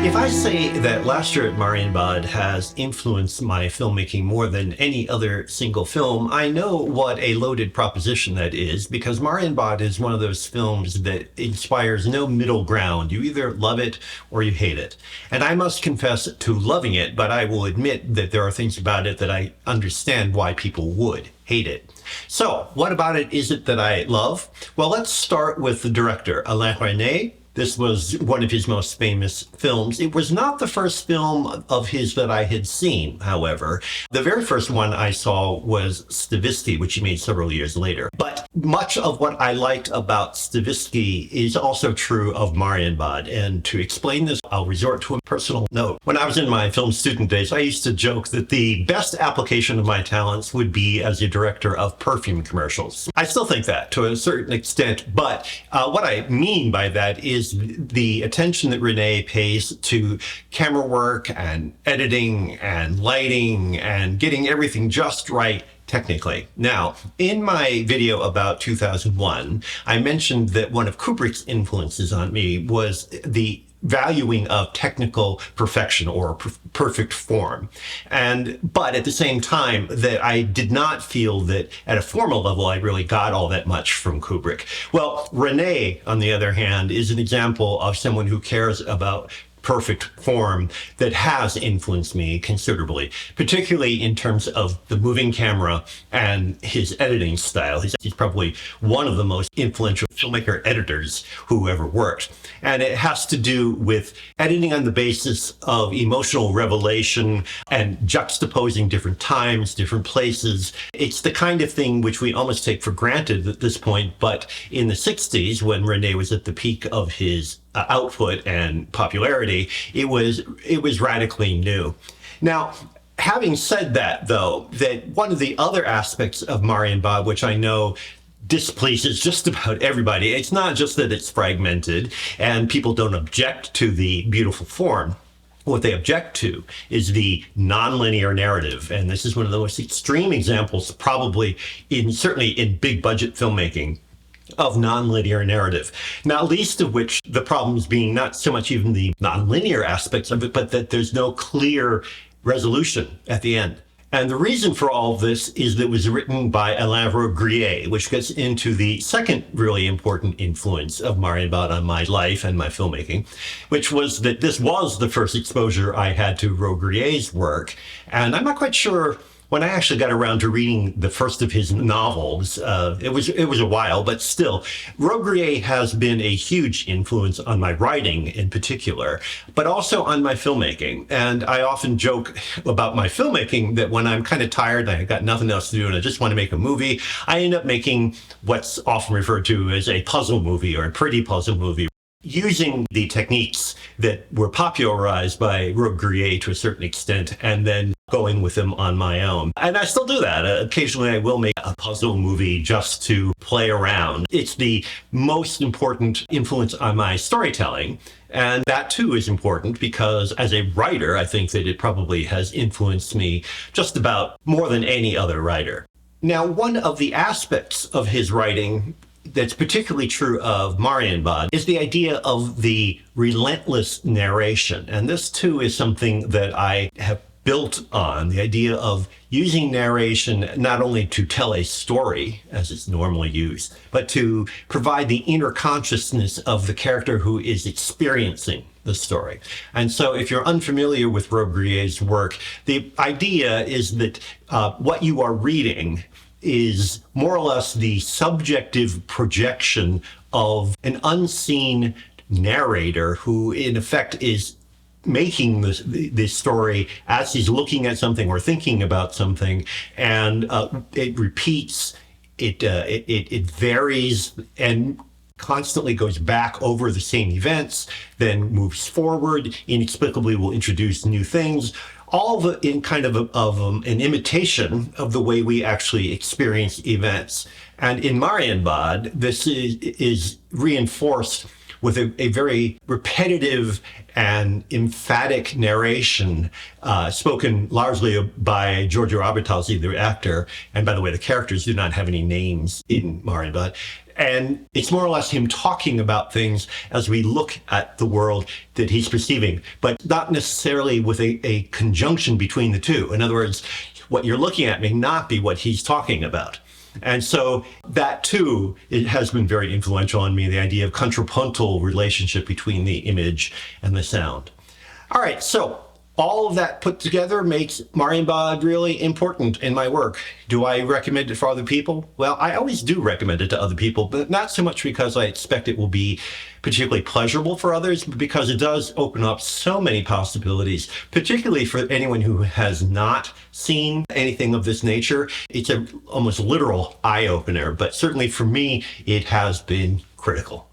If I say that Last Year at Marienbad has influenced my filmmaking more than any other single film, I know what a loaded proposition that is, because Marienbad is one of those films that inspires no middle ground. You either love it or you hate it. And I must confess to loving it, but I will admit that there are things about it that I understand why people would hate it. So, what about it is it that I love? Well, let's start with the director, Alain Resnais. This was one of his most famous films. It was not the first film of his that I had seen, however. The very first one I saw was Stavisky, which he made several years later. But much of what I liked about Stavisky is also true of Marienbad. And to explain this, I'll resort to a personal note. When I was in my film student days, I used to joke that the best application of my talents would be as a director of perfume commercials. I still think that to a certain extent, but what I mean by that is the attention that Resnais pays to camera work and editing and lighting and getting everything just right technically. Now, in my video about 2001, I mentioned that one of Kubrick's influences on me was the valuing of technical perfection or perfect form. But at the same time, that I did not feel that at a formal level, I really got all that much from Kubrick. Well, Resnais, on the other hand, is an example of someone who cares about perfect form that has influenced me considerably, particularly in terms of the moving camera and his editing style. He's probably one of the most influential filmmaker editors who ever worked. And it has to do with editing on the basis of emotional revelation and juxtaposing different times, different places. It's the kind of thing which we almost take for granted at this point, but in the 60s, when Resnais was at the peak of his output and popularity, it was radically new. Now, having said that, though, that one of the other aspects of Marienbad, which I know displeases just about everybody, it's not just that it's fragmented and people don't object to the beautiful form. What they object to is the nonlinear narrative. And this is one of the most extreme examples, probably certainly in big budget filmmaking, of nonlinear narrative, not least of which the problems being not so much even the nonlinear aspects of it, but that there's no clear resolution at the end. And the reason for all of this is that it was written by Alain Resnais, which gets into the second really important influence of Marienbad on my life and my filmmaking, which was that this was the first exposure I had to Resnais' work. And I'm not quite sure when I actually got around to reading the first of his novels. It was a while, but still, Resnais has been a huge influence on my writing in particular, but also on my filmmaking. And I often joke about my filmmaking that when I'm kind of tired and I got nothing else to do and I just want to make a movie, I end up making what's often referred to as a puzzle movie or a pretty puzzle movie, using the techniques that were popularized by Resnais to a certain extent, and then going with them on my own. And I still do that. Occasionally I will make a puzzle movie just to play around. It's the most important influence on my storytelling. And that too is important because as a writer, I think that it probably has influenced me just about more than any other writer. Now, one of the aspects of his writing that's particularly true of Marienbad is the idea of the relentless narration. And this too is something that I have built on, the idea of using narration not only to tell a story as it's normally used, but to provide the inner consciousness of the character who is experiencing the story. And so if you're unfamiliar with Resnais' work, the idea is that what you are reading is more or less the subjective projection of an unseen narrator who in effect is making this story as he's looking at something or thinking about something, and it repeats, it varies and constantly goes back over the same events, then moves forward, inexplicably will introduce new things, all in kind of an imitation of the way we actually experience events. And in Marienbad, this is reinforced with a very repetitive and emphatic narration, spoken largely by Giorgio Arbatazzi, the actor. And by the way, the characters do not have any names in Marienbad. And it's more or less him talking about things as we look at the world that he's perceiving, but not necessarily with a conjunction between the two. In other words, what you're looking at may not be what he's talking about. And so that too, it has been very influential on me, the idea of contrapuntal relationship between the image and the sound. All right, so all of that put together makes Marienbad really important in my work. Do I recommend it for other people? Well, I always do recommend it to other people, but not so much because I expect it will be particularly pleasurable for others, but because it does open up so many possibilities, particularly for anyone who has not seen anything of this nature. It's an almost literal eye-opener, but certainly for me, it has been critical.